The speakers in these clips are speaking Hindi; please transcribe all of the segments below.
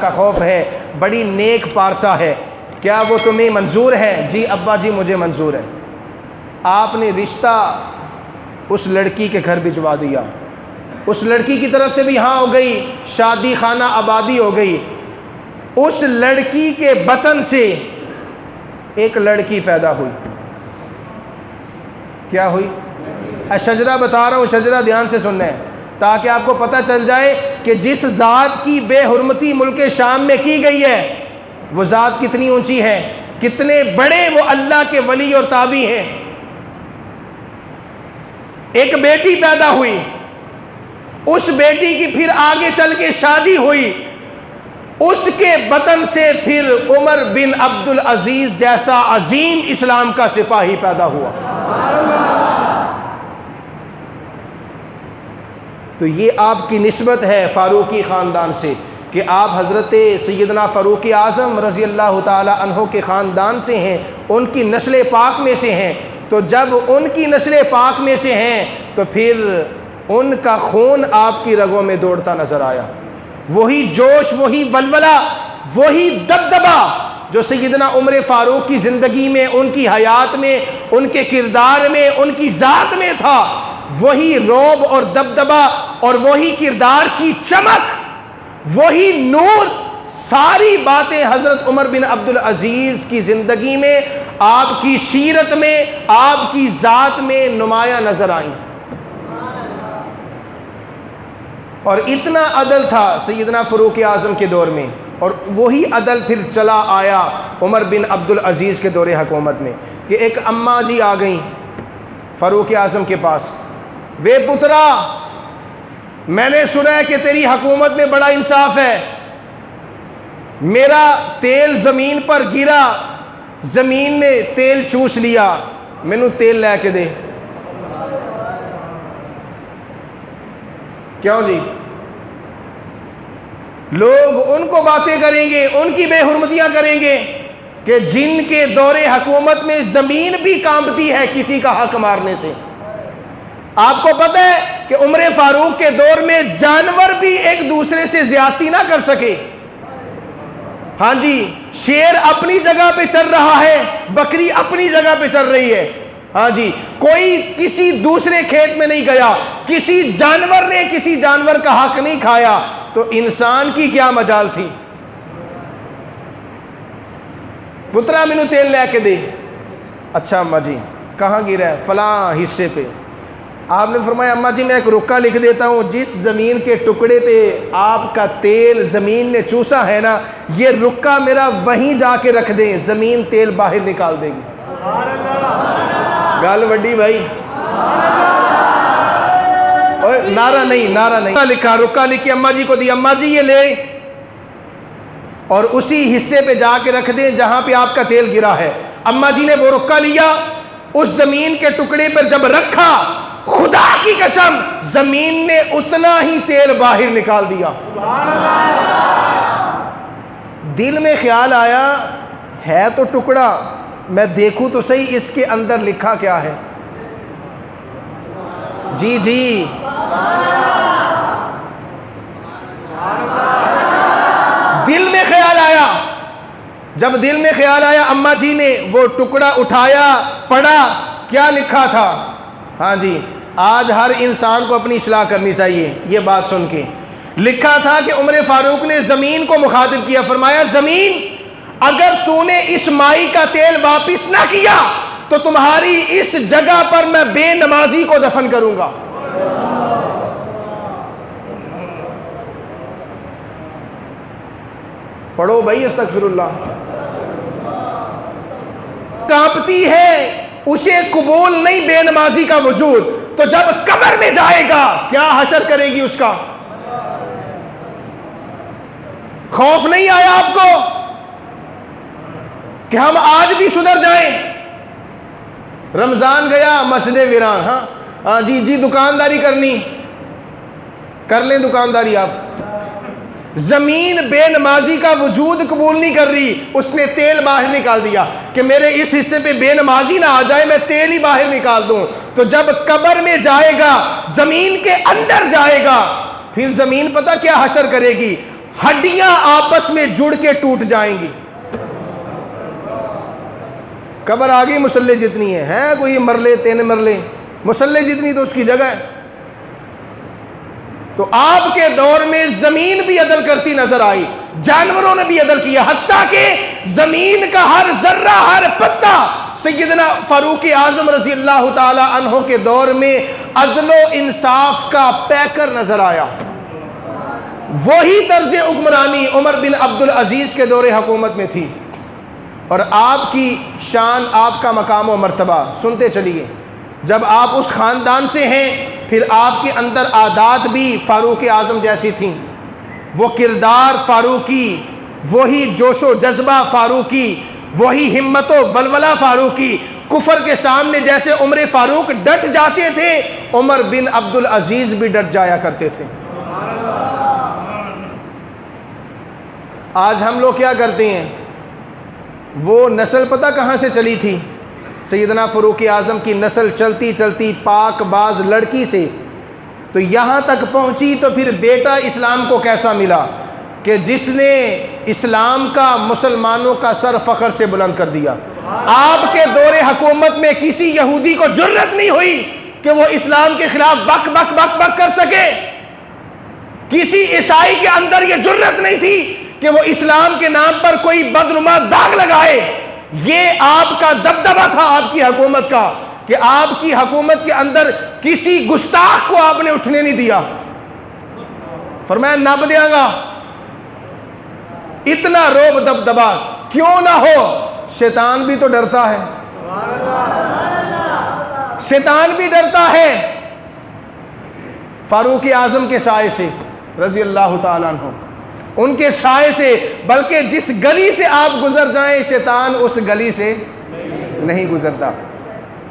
का खौफ है, बड़ी नेक पारसा है, क्या वो तुम्हें मंजूर है? जी अब्बा जी मुझे मंजूर है। आपने रिश्ता उस लड़की के घर भिजवा दिया, उस लड़की की तरफ से भी हाँ हो गई, शादी खाना आबादी हो गई। उस लड़की के बतन से एक लड़की पैदा हुई। क्या हुई? शजरा बता रहा हूँ, शजरा ध्यान से सुनना है ताकि आपको पता चल जाए कि जिस ज़ात की बेहुरमती मुल्क शाम में की गई है वो ज़ात कितनी ऊंची है, कितने बड़े वो अल्लाह के वली और ताबी हैं। एक बेटी पैदा हुई, उस बेटी की फिर आगे चल के शादी हुई, उसके बतन से फिर उमर बिन अब्दुल अजीज जैसा अजीम इस्लाम का सिपाही पैदा हुआ। तो ये आपकी निस्बत है फारूकी ख़ानदान से कि आप हज़रत सैयदना फ़ारूक आज़म रज़ी अल्लाह ताला अन्हो के ख़ानदान से हैं, उनकी नस्ल पाक में से हैं। तो जब उनकी नस्ल पाक में से हैं तो फिर उनका खून आपकी रगों में दौड़ता नज़र आया। वही जोश, वही वलवला, वही दबदबा जो सैयदना उमर फ़ारूक की ज़िंदगी में, उनकी हयात में, उनके किरदार में, उनकी ज़ात में था, वही रौब और दबदबा और वही किरदार की चमक, वही नूर, सारी बातें हज़रत उमर बिन अब्दुल अजीज़ की ज़िंदगी में, आपकी सीरत में, आपकी ज़ात में नुमायां नज़र आई। और इतना अदल था सैयदना फ़ारूक आज़म के दौर में, और वही अदल फिर चला आया उमर बिन अब्दुल अजीज़ के दौरे हुकूमत में कि एक अम्मा जी आ गई फ़ारूक आज़म के पास। वे पुत्रा, मैंने सुना है कि तेरी हुकूमत में बड़ा इंसाफ है, मेरा तेल ज़मीन पर गिरा, ज़मीन ने तेल चूस लिया, मैनू तेल लैके दे। क्यों जी? लोग उनको बातें करेंगे, उनकी बेहुरमतियां करेंगे कि जिनके दौरे हुकूमत में ज़मीन भी कांपती है किसी का हक मारने से। आपको पता है कि उमर फारूक के दौर में जानवर भी एक दूसरे से ज्यादती ना कर सके। हाँ जी, शेर अपनी जगह पे चल रहा है, बकरी अपनी जगह पे चल रही है। हाँ जी, कोई किसी दूसरे खेत में नहीं गया, किसी जानवर ने किसी जानवर का हक नहीं खाया, तो इंसान की क्या मजाल थी? पुत्रा मैनू तेल लेके दे। अच्छा अम्मा जी, कहाँ गिरा है? फलां हिस्से पे। आपने फरमाया अम्मा जी मैं एक रुक्का लिख देता हूँ, जिस ज़मीन के टुकड़े पे आपका तेल ज़मीन ने चूसा है ना, ये रुक्का मेरा वहीं जाके रख दें, ज़मीन तेल बाहर निकाल देगी। गल वड्डी भाई, और नारा नहीं, नारा नहीं लिखा, रुक्का लिख के अम्मा जी को दी। अम्मा जी ये ले और उसी हिस्से पे जाके रख दें जहां पे आपका तेल गिरा है। अम्मा जी ने वो रुक्का लिया, उस जमीन के टुकड़े पर जब रखा, खुदा की कसम जमीन ने उतना ही तेल बाहर निकाल दिया। दिल में ख्याल आया, है तो टुकड़ा, मैं देखूं तो सही इसके अंदर लिखा क्या है। जी जी, दिल में ख्याल आया। जब दिल में ख्याल आया, अम्मा जी ने वो टुकड़ा उठाया, पढ़ा, क्या लिखा था। हाँ जी, आज हर इंसान को अपनी इस्लाह करनी चाहिए। ये बात सुन के लिखा था कि उमर फारूक ने जमीन को मुखातिब किया, फरमाया जमीन अगर तूने इस माई का तेल वापिस ना किया तो तुम्हारी इस जगह पर मैं बेनमाजी को दफन करूंगा। पढ़ो भाई अस्तगफिरुल्लाह। कांपती है, उसे कबूल नहीं बेनमाजी का वजूद, तो जब कब्र में जाएगा क्या हशर करेगी उसका। खौफ नहीं आया आपको कि हम आज भी सुधर जाएं? रमजान गया, मस्जिद वीरान। हाँ जी जी, दुकानदारी करनी कर लें, दुकानदारी आप। जमीन बेनमाजी का वजूद कबूल नहीं कर रही, उसने तेल बाहर निकाल दिया कि मेरे इस हिस्से पे बेनमाजी ना आ जाए, मैं तेल ही बाहर निकाल दूं। तो जब कब्र में जाएगा, जमीन के अंदर जाएगा, फिर जमीन पता क्या हशर करेगी, हड्डियां आपस में जुड़ के टूट जाएंगी। कब्र आ गई मुसल्ले जितनी है कोई मरले 3 मरले, मुसल्ले जितनी तो उसकी जगह है। तो आपके दौर में जमीन भी अदल करती नजर आई, जानवरों ने भी अदल किया, हत्ता कि जमीन का हर जर्रा हर पत्ता सैयदना फारूक आजम रजी अल्लाह ताला अन्हो के दौर में अदलो इंसाफ का पैकर नजर आया। वही तर्ज हुक्मरानी उमर बिन अब्दुल अजीज के दौरे हुकूमत में थी। और आपकी शान, आपका मकाम व मर्तबा सुनते चलिए। जब आप उस ख़ानदान से हैं, फिर आपके अंदर आदात भी फ़ारूक आज़म जैसी थी, वो किरदार फ़ारूकी, वही जोशो जज्बा फ़ारूकी, वही हिम्मत व वलवला फ़ारूकी। कुफर के सामने जैसे उमर फ़ारूक डट जाते थे, उमर बिन अब्दुल अजीज़ भी डट जाया करते थे। आज हम लोग क्या करते हैं, वो नस्ल पता कहाँ से चली थी? सैयदना फ़ारूक आज़म की नस्ल चलती चलती पाक बाज लड़की से तो यहाँ तक पहुँची। तो फिर बेटा इस्लाम को कैसा मिला कि जिसने इस्लाम का मुसलमानों का सर फ़ख्र से बुलंद कर दिया। आपके दौरे हुकूमत में किसी यहूदी को जुर्रत नहीं हुई कि वो इस्लाम के खिलाफ बक बक बक बक कर सके। किसी ईसाई के अंदर ये जुर्रत नहीं थी कि वो इस्लाम के नाम पर कोई बदनुमा दाग लगाए। ये आपका दबदबा था आपकी हुकूमत का कि आपकी हुकूमत के अंदर किसी गुस्ताख को आपने उठने नहीं दिया। फरमाया नब देगा। इतना रोब दबदबा क्यों ना हो, शैतान भी तो डरता है, शैतान भी डरता है। फारूक आज़म के साए से रज़ी अल्लाह ताला अन्हु, उनके साए से, बल्कि जिस गली से आप गुजर जाएं शैतान उस गली से नहीं गुजरता।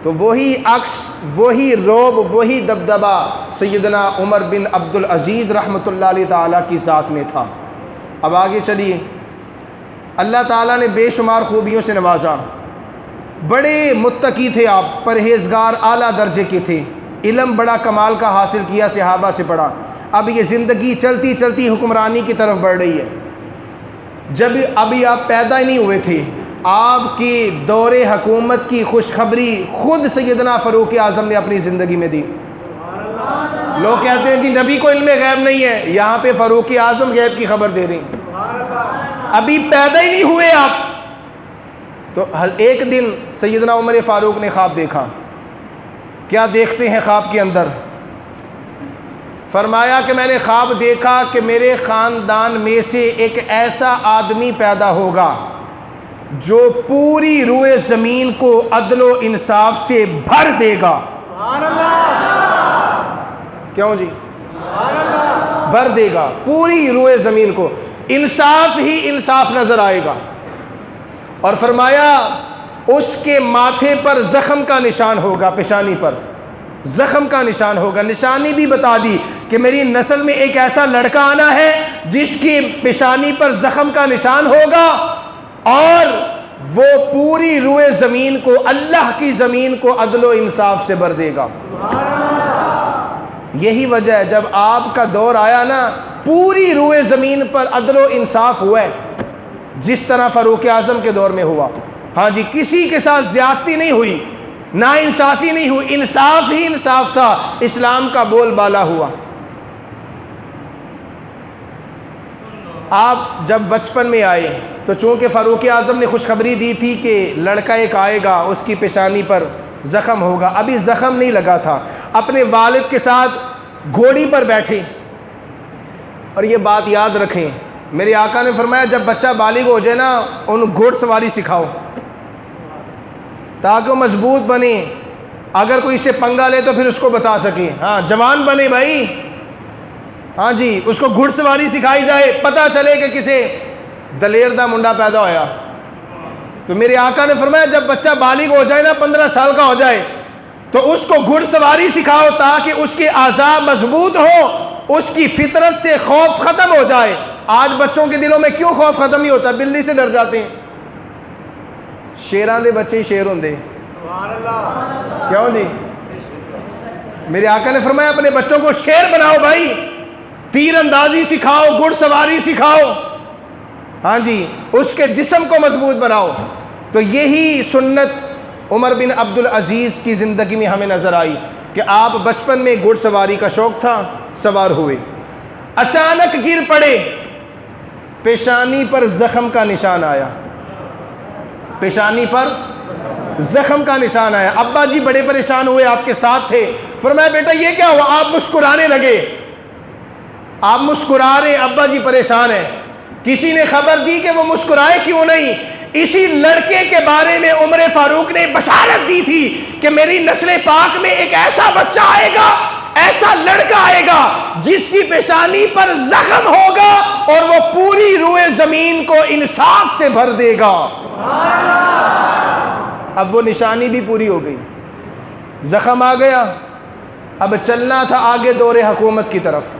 तो वही अक्स, वही रोब, वही दबदबा सैयदना उमर बिन अब्दुल अजीज़ रहमतुल्लाह अलैहि ताला की ज़ात में था। अब आगे चलिए। अल्लाह ताला ने बेशुमार खूबियों से नवाजा। बड़े मुत्तकी थे आप, परहेजगार आला दर्जे के थे, इल्म बड़ा कमाल का हासिल किया, सहाबा से पढ़ा। अब ये ज़िंदगी चलती चलती हुक्मरानी की तरफ बढ़ रही है। जब अभी आप पैदा ही नहीं हुए थे, आपकी दौरे हुकूमत की खुशखबरी खुद सैयदना फ़ारूक आज़म ने अपनी ज़िंदगी में दी। लोग कहते हैं कि नबी को इल्म गैब नहीं है, यहाँ पे फ़ारूक आज़म गैब की खबर दे रही। अभी पैदा ही नहीं हुए आप। तो एक दिन सैयदना उमर फ़ारूक ने ख्वाब देखा। क्या देखते हैं ख्वाब के अंदर? फरमाया कि मैंने ख्वाब देखा कि मेरे ख़ानदान में से एक ऐसा आदमी पैदा होगा जो पूरी रूए ज़मीन को अदलो इंसाफ से भर देगा। क्यों जी? भर देगा पूरी रूए ज़मीन को, इंसाफ ही इंसाफ नज़र आएगा। और फरमाया उसके माथे पर ज़ख़म का निशान होगा, पेशानी पर ज़ख़म का निशान होगा। निशानी भी बता दी कि मेरी नस्ल में एक ऐसा लड़का आना है जिसकी पेशानी पर ज़ख़म का निशान होगा और वो पूरी रूए ज़मीन को, अल्लाह की ज़मीन को अदलो इंसाफ से भर देगा। यही वजह है जब आपका दौर आया ना, पूरी रूए ज़मीन पर अदलो इंसाफ हुआ है, जिस तरह फ़ारूक आज़म के दौर में हुआ। हाँ जी, किसी के साथ ज़्यादती नहीं हुई, ना इंसाफ़ी नहीं हुई, इंसाफ ही इंसाफ था। इस्लाम का बोलबाला हुआ। आप जब बचपन में आए तो चूँकि फ़ारूक आज़म ने खुशखबरी दी थी कि लड़का एक आएगा, उसकी पेशानी पर ज़ख़म होगा, अभी ज़ख़म नहीं लगा था। अपने वालिद के साथ घोड़ी पर बैठे। और ये बात याद रखें, मेरे आका ने फरमाया जब बच्चा बालिग हो जाए ना, उन घोड़सवारी सिखाओ ताकि वो मजबूत बने। अगर कोई इससे पंगा ले तो फिर उसको बता सके, हाँ जवान बने भाई। हाँ जी, उसको घुड़सवारी सिखाई जाए, पता चले कि किसे दलेर दा मुंडा पैदा होया। तो मेरे आका ने फरमाया जब बच्चा बालिग हो जाए ना, 15 साल का हो जाए, तो उसको घुड़सवारी सिखाओ ताकि उसके आज़ा मजबूत हो, उसकी फितरत से खौफ ख़त्म हो जाए। आज बच्चों के दिलों में क्यों खौफ ख़त्म नहीं होता? बिल्ली से डर जाते हैं। शेरां दे बच्चे शेर होंदे। क्यों जी? मेरे आका ने फरमाया अपने बच्चों को शेर बनाओ भाई। तीरंदाजी सिखाओ, घुड़सवारी सिखाओ, हाँ जी, उसके जिस्म को मजबूत बनाओ। तो यही सुन्नत उमर बिन अब्दुल अजीज़ की ज़िंदगी में हमें नज़र आई कि आप बचपन में घुड़सवारी का शौक़ था, सवार हुए, अचानक गिर पड़े, पेशानी पर ज़ख्म का निशान आया, पेशानी पर ज़ख्म का निशान आया। अब्बा जी बड़े परेशान हुए, आपके साथ थे। फरमाया बेटा ये क्या हुआ? आप मुस्कुराने लगे, आप मुस्कुरा रहे, अब्बा जी परेशान हैं। किसी ने खबर दी कि वो मुस्कुराए क्यों नहीं? इसी लड़के के बारे में उमर फारूक ने बशारत दी थी कि मेरी नस्ल पाक में एक ऐसा बच्चा आएगा, ऐसा लड़का आएगा जिसकी पेशानी पर जख्म होगा और वो पूरी रूए जमीन को इंसाफ से भर देगा। अब वो निशानी भी पूरी हो गई, जख्म आ गया, अब चलना था आगे दौरे हुकूमत की तरफ।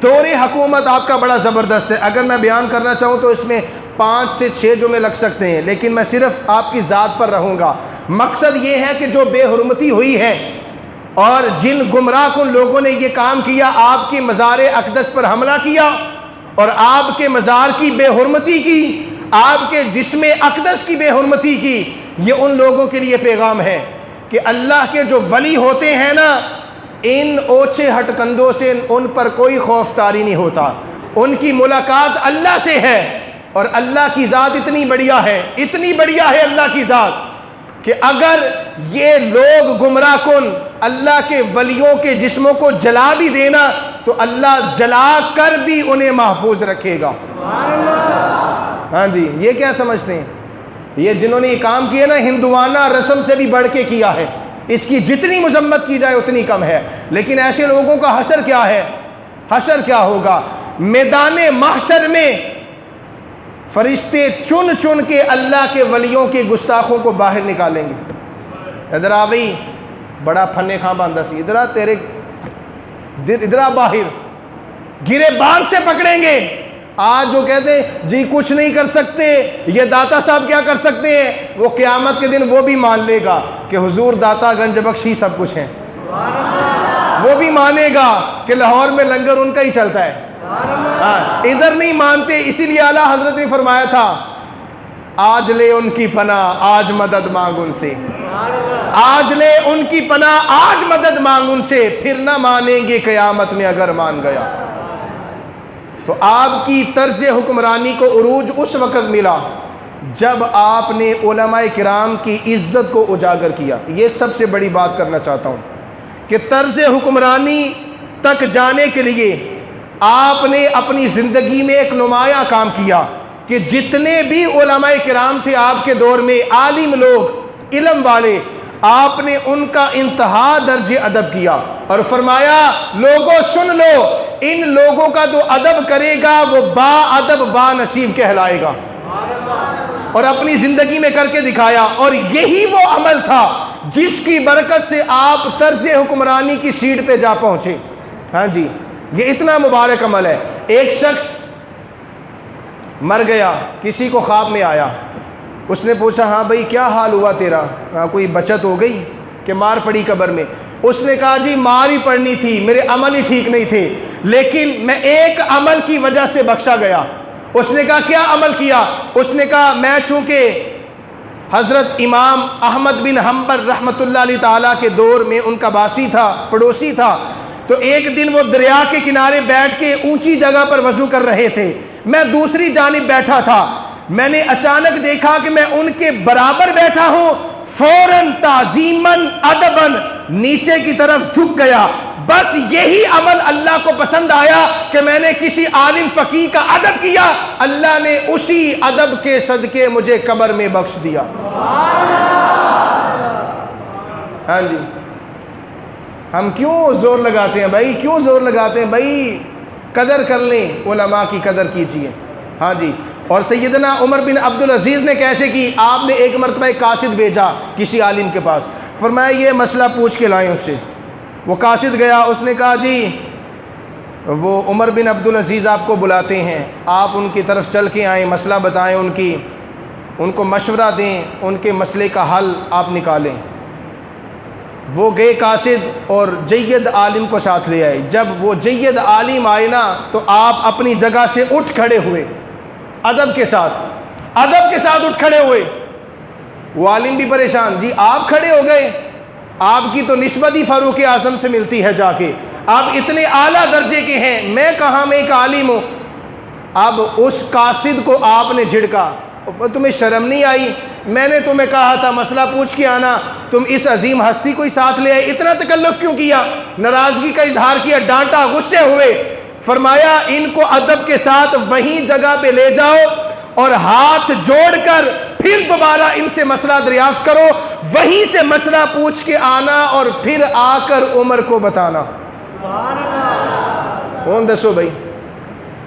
दौरे हुकूमत आपका बड़ा ज़बरदस्त है, अगर मैं बयान करना चाहूँ तो इसमें 5 से 6 जुमले लग सकते हैं, लेकिन मैं सिर्फ आपकी ज़ात पर रहूँगा। मकसद ये है कि जो बेहुरमती हुई है और जिन गुमराह कुन लोगों ने ये काम किया, आपके मज़ार अक़दस पर हमला किया और आपके मज़ार की बेहुरमती की, आपके जिस्म अक़दस की बेहुरमती की, ये उन लोगों के लिए पैगाम है कि अल्लाह के जो वली होते हैं ना, इन ओछे हटकंदों से उन पर कोई खौफतारी नहीं होता। उनकी मुलाकात अल्लाह से है और अल्लाह की ज़ात इतनी बढ़िया है, इतनी बढ़िया है अल्लाह की ज़ात कि अगर ये लोग गुमराह कुन अल्लाह के वलियों के जिस्मों को जला भी देना तो अल्लाह जला कर भी उन्हें महफूज रखेगा। हाँ जी, ये क्या समझते हैं? ये जिन्होंने ये काम किया ना, हिंदुआना रस्म से भी बढ़ के किया है, इसकी जितनी मजम्मत की जाए उतनी कम है। लेकिन ऐसे लोगों का हशर क्या है? हशर क्या होगा? मैदान महशर में फरिश्ते चुन चुन के अल्लाह के वलियों के गुस्ताखों को बाहर निकालेंगे। इधर आ भाई, बड़ा फन्ने खां बांधा सी, इधर आ, तेरे इधर आ, बाहर गिरे बांध से पकड़ेंगे। आज जो कहते हैं जी कुछ नहीं कर सकते, ये दाता साहब क्या कर सकते हैं, वो क़यामत के दिन वो भी मान लेगा कि हुजूर दाता गंज बख्श ही सब कुछ है। वो भी मानेगा कि लाहौर में लंगर उनका ही चलता है। हाँ, इधर नहीं मानते, इसीलिए आला हजरत ने फरमाया था, आज ले उनकी पनाह आज मदद मांग उनसे, आज ले उनकी पनाह आज मदद मांग उनसे, फिर ना मानेंगे क़यामत में अगर मान गया। तो आपकी तर्ज हुक्मरानी को उरूज उस वक़्त मिला जब आपने उलमाए किराम की इज़्ज़त को उजागर किया। ये सबसे बड़ी बात करना चाहता हूँ कि तर्ज हुक्मरानी तक जाने के लिए आपने अपनी ज़िंदगी में एक नुमाया काम किया कि जितने भी उलमाए किराम थे आपके दौर में, आलिम लोग, इल्म वाले, आपने उनका इंतहा दर्जे अदब किया और फरमाया लोगों सुन लो, इन लोगों का जो अदब करेगा वो बाअदब बानसीब कहलाएगा। और अपनी जिंदगी में करके दिखाया, और यही वो अमल था जिसकी बरकत से आप तर्ज हुक्मरानी की सीट पे जा पहुंचे। हाँ जी, ये इतना मुबारक अमल है। एक शख्स मर गया, किसी को ख्वाब में आया, उसने पूछा हाँ भाई क्या हाल हुआ तेरा, हाँ कोई बचत हो गई कि मार पड़ी कब्र में? उसने कहा जी मार ही पड़नी थी, मेरे अमल ही ठीक नहीं थे, लेकिन मैं एक अमल की वजह से बख्शा गया। उसने कहा क्या अमल किया? उसने कहा मैं चूँकि हज़रत इमाम अहमद बिन हम्बल रहमतुल्लाह अलैहि ताला के दौर में उनका बासी था, पड़ोसी था, तो एक दिन वो दरिया के किनारे बैठ के ऊंची जगह पर वज़ू कर रहे थे, मैं दूसरी जानिब बैठा था, मैंने अचानक देखा कि मैं उनके बराबर बैठा हूँ, फौरन ताज़ीमन अदबन नीचे की तरफ झुक गया। बस यही अमल अल्लाह को पसंद आया कि मैंने किसी आलिम फ़कीह का अदब किया, अल्लाह ने उसी अदब के सदके मुझे कब्र में बख्श दिया। हाँ जी, हम क्यों जोर लगाते हैं भाई, क्यों जोर लगाते हैं भाई? कदर कर लें, उलमा की कदर कीजिए। हाँ जी, और सैयदना उमर बिन अब्दुल अजीज़ ने कैसे की? आपने एक मरतबा एक कासिद भेजा किसी आलिम के पास, फरमाया ये मसला पूछ के लाएं उससे। वो कासिद गया, उसने कहा जी वो उमर बिन अब्दुल अजीज़ आपको बुलाते हैं, आप उनकी तरफ चल के आएँ, मसला बताएं, उनको मशवरा दें, उनके मसले का हल आप निकालें। वो गए कासिद और जय्यद आलिम को साथ ले आए। जब वो जय्यद आलिम आए ना तो आप अपनी जगह से उठ खड़े हुए, अदब के साथ उठ खड़े हुए। वो आलिम भी परेशान, जी आप खड़े हो गए, आपकी तो निस्बत ही फारूक आज़म से मिलती है, जाके आप इतने आला दर्जे के हैं, मैं कहाँ, मैं एक आलिम हूँ। अब उस कासिद को आपने झिड़का, तुम्हें शर्म नहीं आई? मैंने तुम्हें कहा था मसला पूछ के आना, तुम इस अजीम हस्ती को ही साथ ले आए, इतना तकल्लुफ़ क्यों किया? नाराज़गी का इजहार किया, डांटा, गुस्से हुए। फरमाया इनको अदब के साथ वहीं जगह पे ले जाओ और हाथ जोड़कर फिर दोबारा इनसे मसला दरियाफ्त करो, वहीं से मसला पूछ के आना और फिर आकर उमर को बताना। कौन दसो भाई,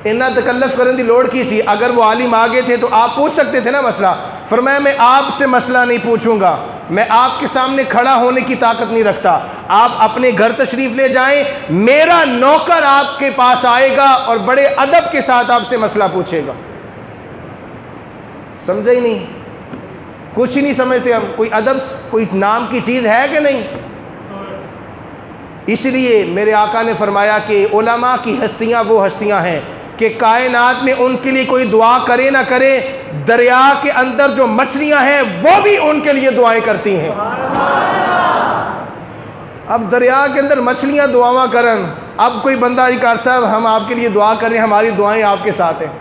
इन्ना तकल्लुफ़ करने की लोड़ की सी? अगर वो आलिम आगे थे तो आप पूछ सकते थे ना मसला। फरमाया मैं आपसे मसला नहीं पूछूंगा, मैं आपके सामने खड़ा होने की ताकत नहीं रखता, आप अपने घर तशरीफ़ ले जाएं, मेरा नौकर आपके पास आएगा और बड़े अदब के साथ आपसे मसला पूछेगा। समझे ही नहीं, कुछ ही नहीं समझते हम। कोई अदब, कोई नाम की चीज़ है कि नहीं? इसलिए मेरे आका ने फरमाया कि उलमा की हस्तियाँ वो हस्तियाँ हैं कि कायनात में उनके लिए कोई दुआ करे ना करे, दरिया के अंदर जो मछलियां हैं वो भी उनके लिए दुआएं करती हैं। अब दरिया के अंदर मछलियां दुआवा करन, अब कोई बंदा कार साहब हम आपके लिए दुआ करें, हमारी दुआएं आपके साथ हैं।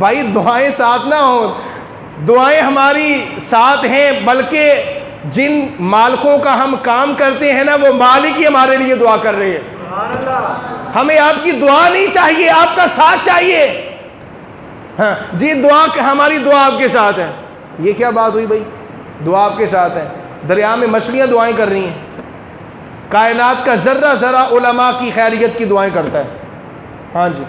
भाई दुआएं साथ ना हो, दुआएं हमारी साथ हैं, बल्कि जिन मालिकों का हम काम करते हैं ना वो मालिक ही हमारे लिए दुआ कर रहे हैं। हमें आपकी दुआ नहीं चाहिए, आपका साथ चाहिए। हाँ जी, दुआ, हमारी दुआ आपके साथ है। ये क्या बात हुई भाई, दुआ आपके साथ है? दरिया में मछलियां दुआएं कर रही हैं, कायनात का जर्रा जरा उलमा की खैरियत की दुआएं करता है। हाँ जी,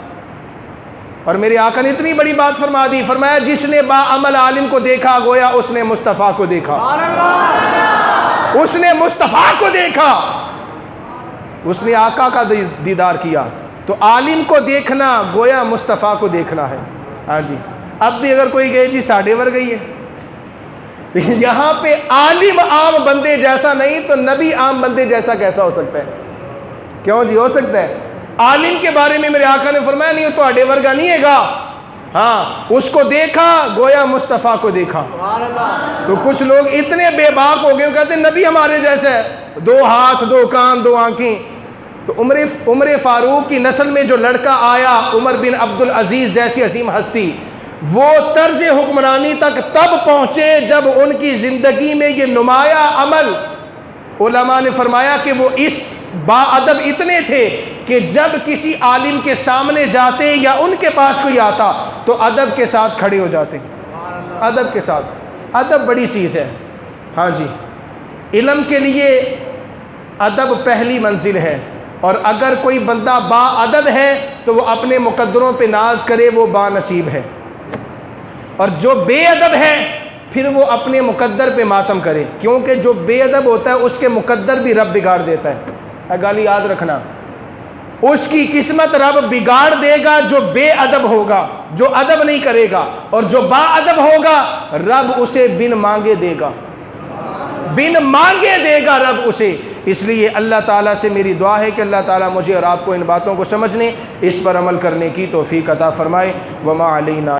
और मेरे आका ने इतनी बड़ी बात फरमा दी, फरमाया जिसने बाअमल आलिम को देखा गोया उसने मुस्तफ़ा को देखा। उसने मुस्तफ़ा को देखा, उसने आका का दीदार किया। तो आलिम को देखना गोया मुस्तफ़ा को देखना है। हाँ जी, अब भी अगर कोई गए जी साढ़े वर गई है, यहाँ पे आलिम आम बंदे जैसा नहीं तो नबी आम बंदे जैसा कैसा हो सकता है? क्यों जी, हो सकता है? आलिम के बारे में मेरे आका ने फरमाया नहीं तो आड़े वर्गा नहीं हैगा। हाँ, उसको देखा गोया मुस्तफ़ा को देखा। तो कुछ लोग इतने बेबाक हो गए, कहते नबी हमारे जैसे है, 2 हाथ 2 कान 2 आंखें। तो उमर फारूक की नस्ल में जो लड़का आया, उमर बिन अब्दुल अजीज़ जैसी अजीम हस्ती, वो तर्ज हुक्मरानी तक तब पहुँचे जब उनकी ज़िंदगी में ये नुमाया अमल, उलमा ने फरमाया कि वो इस बाअदब इतने थे कि जब किसी आलिम के सामने जाते या उनके पास कोई आता तो अदब के साथ खड़े हो जाते। अदब के साथ, अदब बड़ी चीज़ है। हाँ जी, इल्म के लिए अदब पहली मंजिल है, और अगर कोई बंदा बाअदब है तो वो अपने मुकद्दरों पे नाज करे, वो बानसीब है। और जो बेअदब है फिर वो अपने मुकद्दर पे मातम करे, क्योंकि जो बेअदब होता है उसके मुकद्दर भी रब बिगाड़ देता है। गाली याद रखना, उसकी किस्मत रब बिगाड़ देगा जो बेअदब होगा, जो अदब नहीं करेगा, और जो बाअदब होगा रब उसे बिन मांगे देगा, बिन मांगे देगा रब उसे। इसलिए अल्लाह ताला से मेरी दुआ है कि अल्लाह ताला मुझे और आपको इन बातों को समझने, इस पर अमल करने की तौफीक अता फरमाए। वमा अलैना।